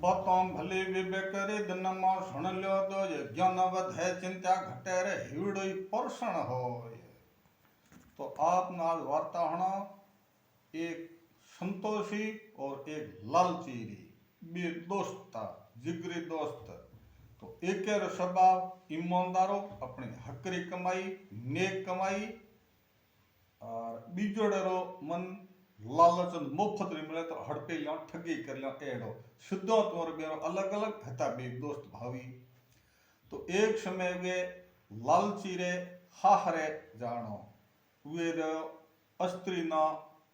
बताऊं भले विवेक रे दनमा सुन लो तो ज्ञान है चिंता घटे रे हिवड़ोई पर्षण हो। तो आप नाल वार्ता होना एक संतोषी और एक लालची बे दोस्त था, जिगरी दोस्त। तो एक स्वभाव ईमानदारो अपनी हकरी कमाई नेक कमाई और बीजोड़ेरो मन लालच मुफ्त नहीं मिले तो हड़पे लिया ठगी कर लिया एड़ो शुद्धो तोर बेरो अलग अलग हता बे दोस्त भावी। तो एक समय वे लालची रे हाहरे जानो वे अस्त्री ना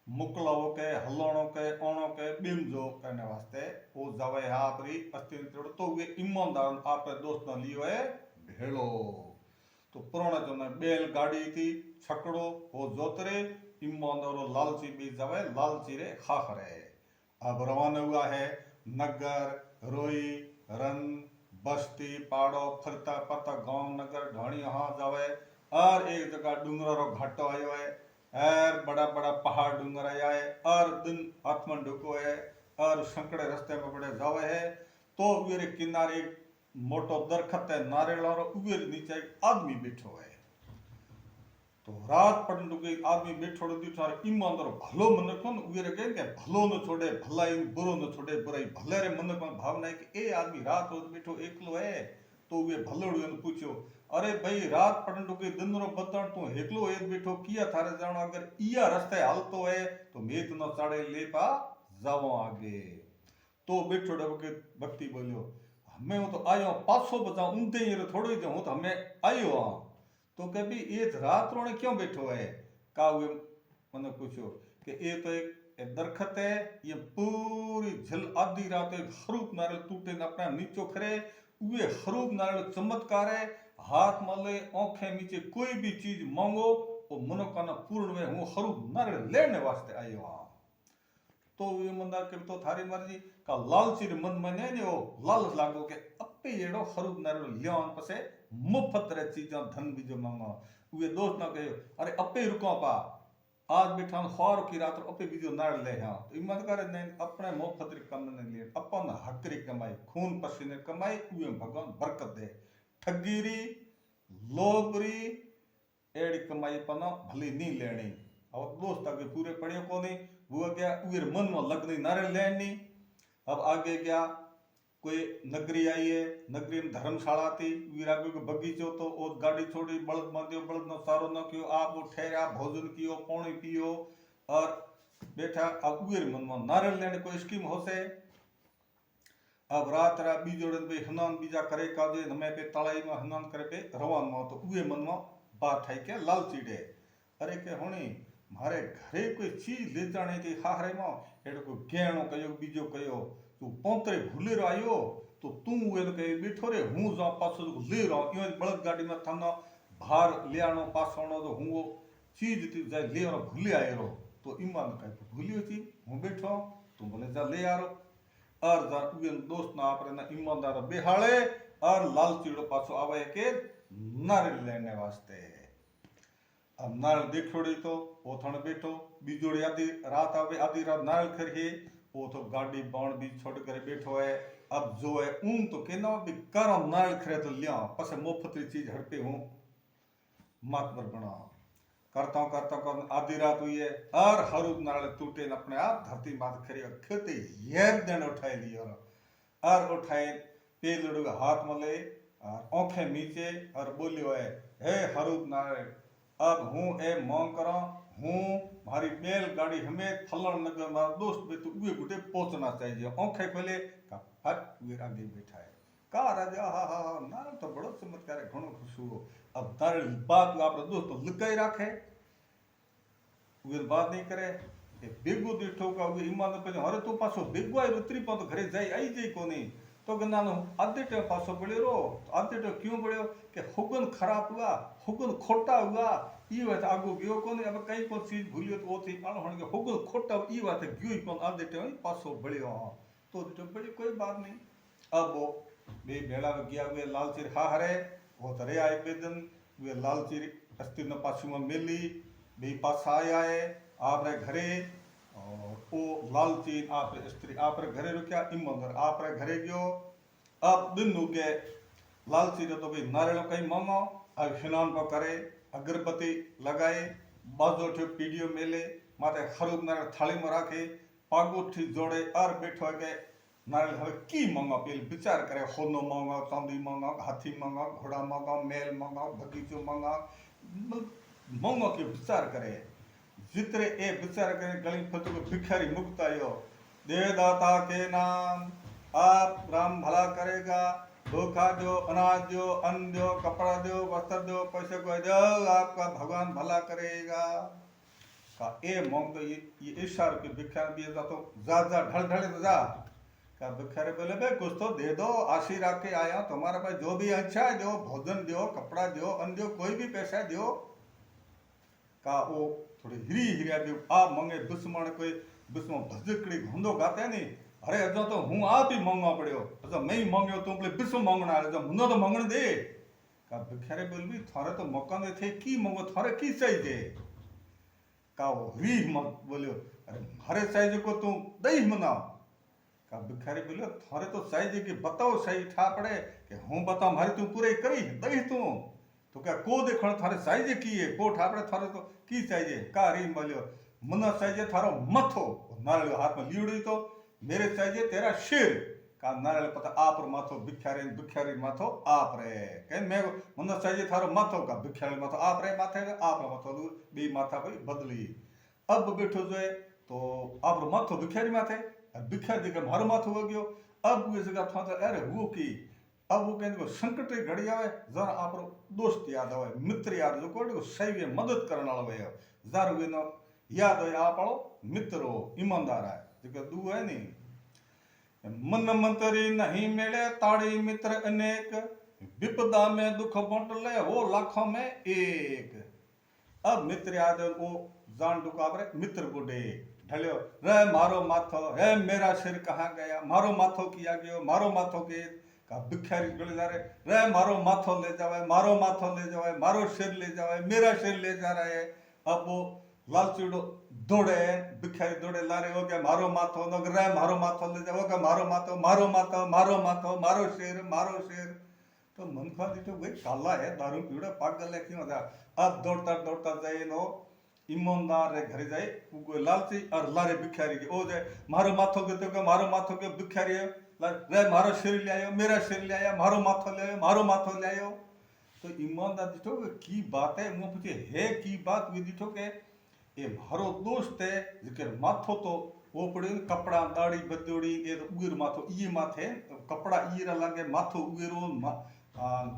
मुकलाओ के हलोणों के ओणों के बिमजो करने वास्ते वो जावे आपरी अस्त्री तो वे ईमानदार आपरे दोस्त ना लियो है भेड़ो। तो पुराना जो ना बैल गाड़ी थी छकड़ो वो जोतरे ईमानदारो लालची भी जावे लालची रे खाखरे। अब रवाना हुआ है नगर रोई रन बस्ती पाड़ो फरता पता गांव नगर ढाणी यहाँ जावे और एक जगह डूंगरा रो घाटो आयो है और बड़ा बड़ा पहाड़ डूंगर आया है और दिन आत्मन ढुको है और संकड़े रास्ते में बड़े जावे है। तो वे किनारे मोटो दरखत है नारियल और उगे नीचे एक आदमी बैठो है। तो रात पड़न के आदमी बैठो दिठो और ईमानदार भलो मन को उगे रे के भलो न छोड़े भलाई बुरो न छोड़े बुराई भले रे मन में भावना है कि ए आदमी रात रोज बैठो एकलो है। तो वे भलोड़ो ने पूछो अरे भाई रात पड़न के दिन रो बतण तू एकलो एक बैठो किया थारे जानो अगर इया रास्ते हालतो है तो मैं तो न चाड़े ले पा जावो आगे। तो बैठो के भक्ति बोलियो हमें वो तो आयो 500 बचा ऊंधे ही थोड़ो ही हूं तो हमें आयो हाँ। तो कभी ये रात रोने क्यों बैठो है का हुए मैंने पूछो कि ये तो एक दरखत है ये पूरी झल आधी रात एक हरूप नारियल टूटे न अपना नीचो खरे वे हरूप नारियल चमत्कार है हाथ मले आंखें नीचे कोई भी चीज मांगो वो मनोकामना पूर्ण में हूँ हरूप नारियल लेने वास्ते आयो हाँ। तो ईमानदार के तो थारी मर्जी का लालची मन में नहीं हो लालच लागो के अपे एड़ो खरूब नरो लियान पसे मुफ्त रे चीजा धन भी जो मांगो वे दोस्त ना कहो अरे अपे रुको पा आज बैठा ख्वार की रात अपे भी जो नार ले हां। तो ईमानदार ने अपने मुफ्त रे कम ने लिए अपन हकरी कमाई खून पसीने कमाई वे भगवान बरकत दे ठगीरी लोभरी एड़ी कमाई पना भली नहीं लेनी और दोस्त आगे पूरे पड़े को नहीं वो क्या उर मन में लगनी नारे लेनी। अब आगे क्या कोई नगरी आई है नगरी में धर्मशाला थी वीर आगे को बगीचो तो और गाड़ी छोड़ी बलद बांधियो बलद न सारो न कियो आप वो ठहरा भोजन कियो पानी पियो और बैठा। अब उर मन में नारे लेने कोई स्कीम हो से अब रात रा बीजोड़न पे हनान बीजा करे काजे हमें पे तलाई में हनान करे पे रवान में तो उए मन में बात है क्या लालची डे अरे के होनी मारे घरे कोई चीज ले जाने की हारे में एडो को गेणो कयो बीजो कयो तू पोंतरे भूले आयो तो तू एन कहे बैठो रे हूं जा पासो ले रहा यो बलद गाड़ी में थाना भार ले आनो पासोनो तो हूं वो चीज थी जाय ले आनो भूले आयो तो ईमान कहे भूलियो थी हूं बैठो तू बोले जा ले आरो और जा उन दोस्त ना आपरे ना ईमानदार बेहाले और लालचीड़ो पासो आवे के नारियल लेने वास्ते। अब नारियल देखोड़ी तो वो थण बैठो बीजोड़ी आधी रात आवे आधी रात नारियल खरीए वो तो गाड़ी बाण भी छोड़ कर बैठो है। अब जो है ऊन तो कहना भी करम नारियल खरे तो लिया पसे मुफ्त चीज हड़पे हूं मत पर बना करता आधी रात हुई है और हरूप नारियल टूटे अपने आप धरती मात खरी और खेते ये दिन उठाए लियो और उठाए पेलड़ू हाथ में ले और आंखें नीचे और बोलियो है हे हरूप नारियल अब हूँ ए मांग करा हूँ मारी बैल गाड़ी हमें फलन नगर मारा दोस्त बे तो उए गुटे पहुंचना चाहिए आंखें खोले का हट वे आगे बैठा है का राजा हा नारियल तो बड़ो चमत्कार है घणो खुश हो। अब नारियल बात आप दोस्त तो लुकाई रखे वे बात नहीं करे ए बेगो देखो का वे ईमान पे हरे तो पासो बेगो आई उतरी पा तो घरे जाई आई जाई कोनी तो गनानो आधे टे पासो पड़े रो तो आधे टे क्यों पड़े कि हुगन खराब हुआ हुगन खोटा हुआ ई बात आगो गयो कोनी अब कई को चीज भूलियो तो ओ थी पालो हण के हुगन खोटा ई बात गयो ही कोन आधे टे पासो बड़ियो तो बड़ी कोई बात नहीं। अब वो बे भेड़ा गया वे लालचीर हा हरे वो तरे आए बेदन वे लालचीर अस्तिर न पासु में मिली बे पास आया है आपरे घरे और ओ लालची आप स्त्री आप घरे रुकिया ईमानदार आप घरे गयो अब दिन उगे लालची रो तो भाई नारियल कई मांगो अब स्नान को करे अगरबत्ती लगाए बाजो ठो पीडियो मेले माथे खरूब नारियल थाली में राखे पागोठी जोड़े और बैठो गए नारियल हवे की मांगो पेल विचार करे होनो मांगो चांदी मांगो हाथी मांगो घोड़ा मांगो मेल मांगो बगीचो मांगो मांगो के विचार करे जितरे ए विचार करे गली फतु को भिखारी मुक्त आयो दे दाता के नाम आप राम भला करेगा धोखा दो अनाज दो अन्न दो कपड़ा दो वस्त्र दो पैसे को दो आपका भगवान भला करेगा का ए मांग तो ये इशार के भिखारी दिए जा तो जा ढल ढल जा का भिखारी बोले बे कुछ तो दे दो आशीर्वाद के आया तुम्हारे पास जो भी अच्छा है दो भोजन दो कपड़ा दो अन्न दो कोई भी पैसा दो का वो थोड़ी हिरी हिरिया दो आ मंगे दुश्मन कोई दुश्मन भजकड़ी घुंदो गाते नहीं अरे अजो तो हूँ आप ही मांगवा पड़ो अजो मैं ही मांगो तुम बोले विश्व मांगना है अजो मुनो तो मांगण दे का भिखारी बोल भी थारे तो मकान दे थे की मांगो थारे की चाहिए का वो री मत बोलियो अरे हरे चाहिए को तू दही मना का भिखारी बोलियो थारे तो चाहिए कि बताओ सही ठा पड़े कि हूँ बता मारी तू पूरे करी दही तू तो क्या को देखण थारे चाहिए की है को ठा पड़े थारे तो की चाहिए का री बोलियो मना चाहिए थारो मथो नारियल हाथ में लीड़ी तो मेरे चाहिए तेरा शेर का नारियल पता आप माथो भिखारी माथो आप रे कह मैं मना चाहिए थारो माथो का भिखारी माथो आप रे माथे आप माथो बी माथा भाई बदली अब बैठो जो है तो आप माथो भिखारी माथे भिखारी देकर मारो माथो हो गयो अब वो जगह था अरे वो की अब वो कहने को संकट घड़ी आवे जरा आप दोस्त याद आवे मित्र याद जो को सही मदद करने वाला है जरा वे न याद हो आप मित्र हो ईमानदार है जो दू है नहीं मन मंतरी नहीं मिले ताड़ी मित्र अनेक विपदा में दुख बांट ले वो लाखों में एक अब मित्र याद वो जान डुकावरे मित्र बुढ़े ढलियो रे मारो माथो है मेरा सिर कहाँ गया मारो माथो किया गयो मारो माथो के का भिखारी गले जा रहे रे मारो माथो ले जावे मारो माथो ले जावे मारो सिर ले जावे मेरा सिर ले जा रहा है अब वो लालचूड़ो दौड़े भिखारी दौड़े लारे हो गया मारो माथो न रे मारो माथो ले जाओ मारो माथो मारो माथो मारो माथो मारो शेर तो मन खा दीठो भाई काला है दारू पीड़ा पागल है क्यों था अब दौड़ता जाए नो ईमानदार रे घर जाए वो लालची और लारे भिखारी के ओ जाए मारो माथो के तो मारो माथो के भिखारी रे मारो सिर ले आयो मेरा सिर ले आया मारो माथो ले आयो मारो माथो ले आयो तो ईमानदार दीठो की बात है मुँह पूछे है की बात वे दीठो के ये मारो दोस्त है जिके माथो तो वो पड़े कपड़ा दाढ़ी बदोड़ी ये तो उगर माथो ये माथे कपड़ा ईरा लागे माथो उगेरो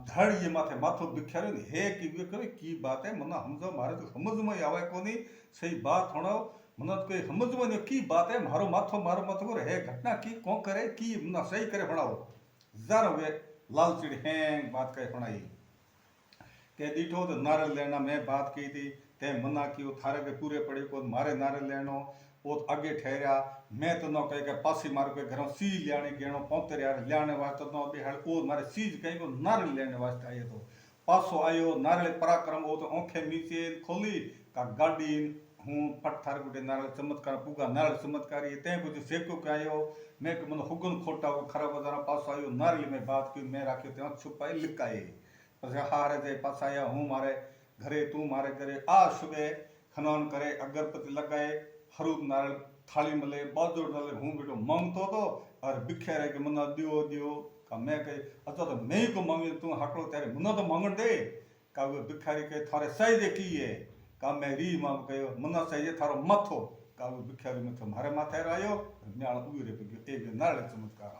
धड़ ये माथे माथो बिखारे है कि वे करे की बात है मना हम मारे तो समझ में आवे कोनी सही बात होना मना कोई समझ में नहीं की बात है मारो माथो को है घटना की कौन करे की मना सही करे होनाओ जरा वे लालचीड़ हैंग बात कहे होनाई के दीठो तो नारियल लेना मैं बात की थी ते मना की वो थारे के पूरे पड़े को मारे नारियल लेनो वो आगे ठहरिया मैं तो न कह के पासी मार के घरों सी लियाने गेणो पौते यार लियाने वास्ते न बेहाल ओ मारे सीज कहीं को नारियल लेने वास्ते आयो तो पासो आयो नारियल पराक्रम वो तो आंखें नीचे खोली का गाड़ी हूँ फट थारे गुटे नारियल चमत्कार पुगा नारियल चमत्कारी ते कुछ सेको के आयो मैं के मन हुगन खोटा वो खराब बाजार पास आयो नारियल में बात की मैं राखियो ते छुपाई लिकाए પછી હારે જે પાછા હું મારે ઘરે તું મારે ઘરે આ સુબે ખનન કરે અગરબત્તી લગાए हरूब नारियल थाली मले बाजू डाले हूँ बेटो मांगतो तो और बिखेरे के मना दियो का मैं कहे अच्छा तो मैं ही को मांगे तू हटो तेरे मना तो मांगण दे का वो बिखारी के थारे सही की है का मैं री मांग कहो मना सही थारो मथो का वो बिखारी मथो मारे माथे आयो न्याल उगरे पे एक नारियल चमत्कार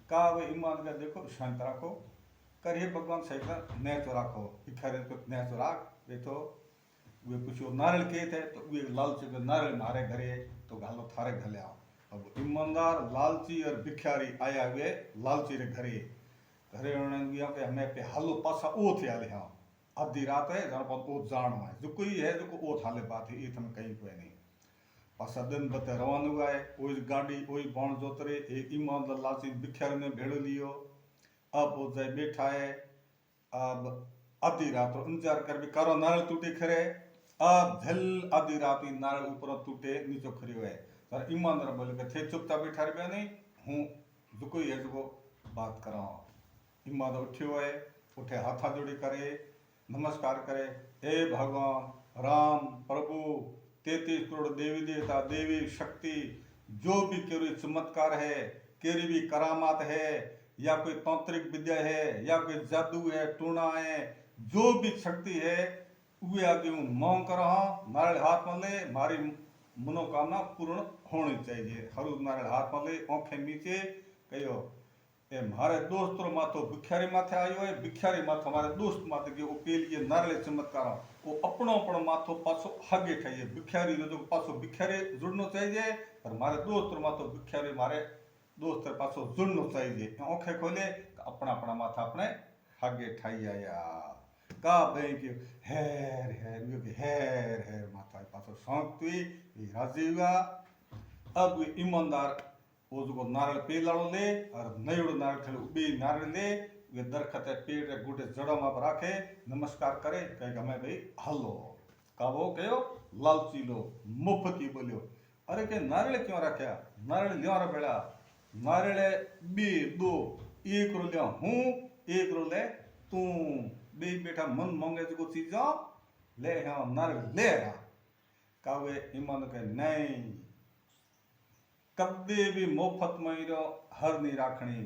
का वो ईमान का देखो शांत रखो करिए भगवान सही ने तो रखो भिखारी को ने तो राख बेटो वे पूछो नारियल के थे तो वे लालची के नारियल मारे घरे तो गालो थारे घले आओ अब ईमानदार लालची और भिखारी आया हुए लालची रे घरे उन्होंने गया कि हमें पे हालो पासा ओ थे आले हाँ आधी रात है जरा पर ओ जान है जो कोई है जो को ओ थाले बात है ये थम कहीं कोई नहीं पासा दिन बते रवान हुआ है ओई गाड़ी ओई बाण जोतरे एक ईमानदार लालची भिखारी ने भेड़ लियो अब वो जाए बैठा है अब आधी रात इंतजार कर भी करो नारियल टूटे खरे अब झल आधी रात नारियल ऊपर टूटे नीचे खड़े हुए पर ईमानदार बोले के थे चुपचाप बैठा रहे नहीं हूँ जो है जो बात करा। ईमानदार उठियो है, उठे हाथा जोड़ी करे, नमस्कार करे, हे भगवान राम प्रभु 33 करोड़ देवी देवता देवी शक्ति जो भी केरी चमत्कार है, केरी भी करामात है, या कोई तांत्रिक विद्या है, या कोई जादू है, टूणा है, जो भी शक्ति है वे आगे हूँ मांग कर रहा। नारियल हाथ में ले, मारी मनोकामना पूर्ण होनी चाहिए। हरु नारियल हाथ में ले, आंखें नीचे कहो ए मारे दोस्त रो माथो भिखारी माथे आयो है, भिखारी माथो मारे दोस्त माथे के पेलिए नारियल चमत्कार वो अपनो माथो पाछो हागे ठाइए। भिखारी रो जो पाछो भिखारी जुड़नो चाहिए, पर मारे दोस्त रो माथो भिखारी मारे दोस्त पाछो जुड़नो चाहिए। आंखें खोले अपना अपना माथा अपने हागे ठाई आया का बैंक हेर हेर हेर हेर माथा पाछो शांति राजी हुआ। अब ईमानदार वो जो नारियल पे लाड़ो ले और नयोड़ो नारियल थे उबे नारियल ले वे दरखत पेड़ रे गुटे जड़ों में रखे, नमस्कार करे, कहेगा मैं भाई हलो का वो कहो लालची लो मुफ्ती बोलियो। अरे के नारियल क्यों रखा, नारियल लिया रे बेड़ा, नारियल बी दो एक रो लिया हूँ एक रो ले तू बे बेटा मन मांगे जो चीज ले हाँ नारियल ले रहा का वे ईमान के नहीं कदे भी मुफ्त में हर नहीं राखनी,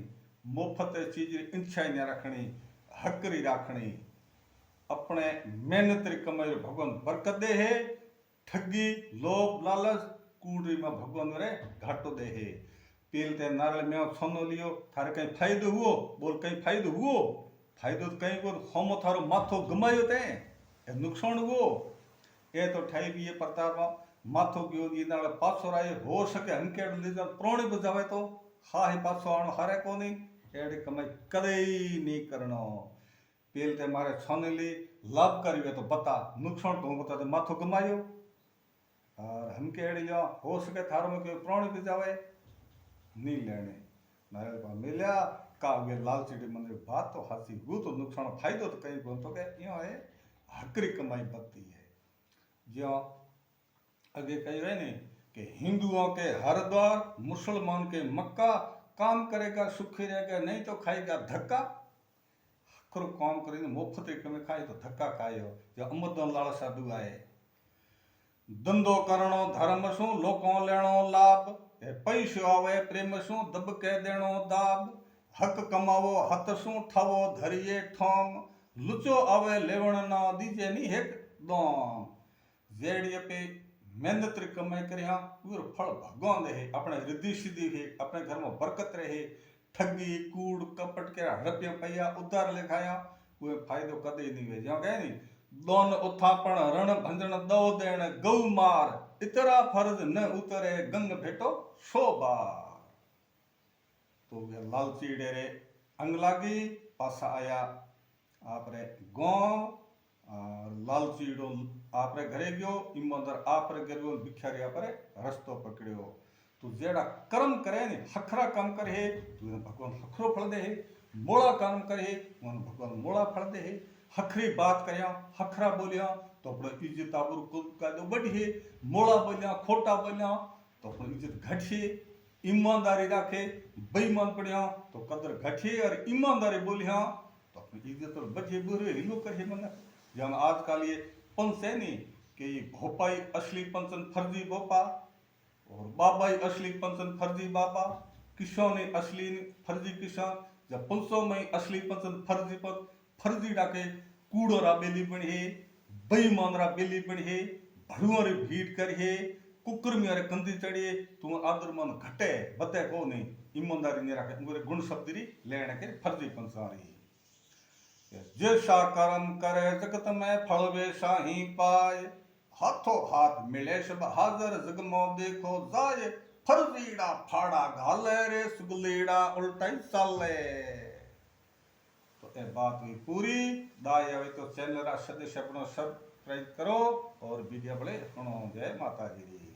मुफ्त चीज इच्छा नहीं रखनी, हकरी राखनी, अपने मेहनत री कमाई भगवान बरकत दे है। ठगी लोभ लालच कूड़ी में भगवान रे घाटो दे है। पेल ते नारियल में सोनो लियो थारे कहीं फायदो हुओ, बोल कहीं फायदो हुओ, फायदो तो कहीं को होमो थारो माथो गमायो ते नुकसान हुओ ए तो ठाई भी ये प्रताप माथो गयो ये नाल पाछो राय हो सके हंकेड़ ले जा प्रोणी बजावे तो हा ही पाछो आनो हारे कोनी एड़ी कमाई कदे ही नहीं करनो। पेल ते मारे छाने ली लाभ करियो तो बता नुकसान तो बता तो माथो गमायो और हंकेड़ लिया हो सके थारो में कोई प्रोणी बजावे नहीं लेने नारियल पा मिल्या का वे लालची मंदिर बात तो हासी वो तो नुकसान फायदो तो कहीं को तो के यो है हकरी कमाई बत्ती है। जो आगे कही रहे ने कि हिंदुओं के हरिद्वार मुसलमान के मक्का, काम करेगा सुखी रहेगा नहीं तो खाएगा धक्का। हकरो काम करेंगे मुफ्त में खाए तो धक्का खाए। जो अमरदन लाल साधु आए धंधो करणो धर्म सु लोकों लेनो लाभ, पैसो आवे प्रेम सु दब के देनो दाब, हक कमावो हथ सु ठावो धरिए ठोम, लुचो आवे लेवण ना दीजे नी हेक दोम। जेड़ी पे मेहनत री कमाई करिया वो फल भगवान दे है, अपने रिद्धि सिद्धि है, अपने घर में बरकत रहे। ठगी कूड़ कपट के रुपया पैया उधार लिखाया वो फायदो कदे नहीं वे। जो कहे नहीं दोन उथापण रण भंजन दो देण गौ मार, इतरा फर्ज न उतरे गंग भेटो शोबार। तो वे लालची डेरे अंग लागी पासा आया आपरे गांव लालचीड़ो आपरे घरे गयो, ईमानदार आपरे घर गयो, भिखारी आपरे रस्तो पकड़ियो। तो जेड़ा कर्म करे ने हखरा काम करे तो भगवान हखरो फल दे है, मोड़ा काम करे भगवान मोड़ा फल दे है। हखरी बात करया हखरा बोलिया तो अपने इज्जत आबरू का दो बढ़ी, मोड़ा बोलिया खोटा बोलिया तो अपनी इज्जत घटी। ईमानदारी राखे बेईमान पड़िया तो कदर घटी, और ईमानदारी बोलिया तो अपनी इज्जत और बढ़े बुरे हिलो करे मन। जब आजकल ये पंच है नहीं कि भोपाई असली पंचन फर्जी भोपा और बाबाई असली पंचन फर्जी बाबा, किसान असली फर्जी किसान, जब पंचों में असली पंचन फर्जी पद फर्जी डाके कूड़ोरा बेली बनी है, बेईमानरा बेली बनी है, भड़ुआरी भीड़ करी है, कुकर में अरे कंदी चढ़िए तुम आदर मन घटे बते को नहीं, ईमानदारी नहीं रखे मेरे गुण शब्दरी लेने के फर्जी पंचारी। जैसा कर्म करे जगत में फल वैसा ही पाए, हाथों हाथ मिले सब हाजर जगमो देखो जाए, फर्जीड़ा फाड़ा घाले रे सुगलीड़ा उल्टा चाले। तो ये बात हुई पूरी। दाई आवे तो चैनल सदस्य अपनो सब्सक्राइब करो और वीडियो बड़े सुनो। जय माता जी।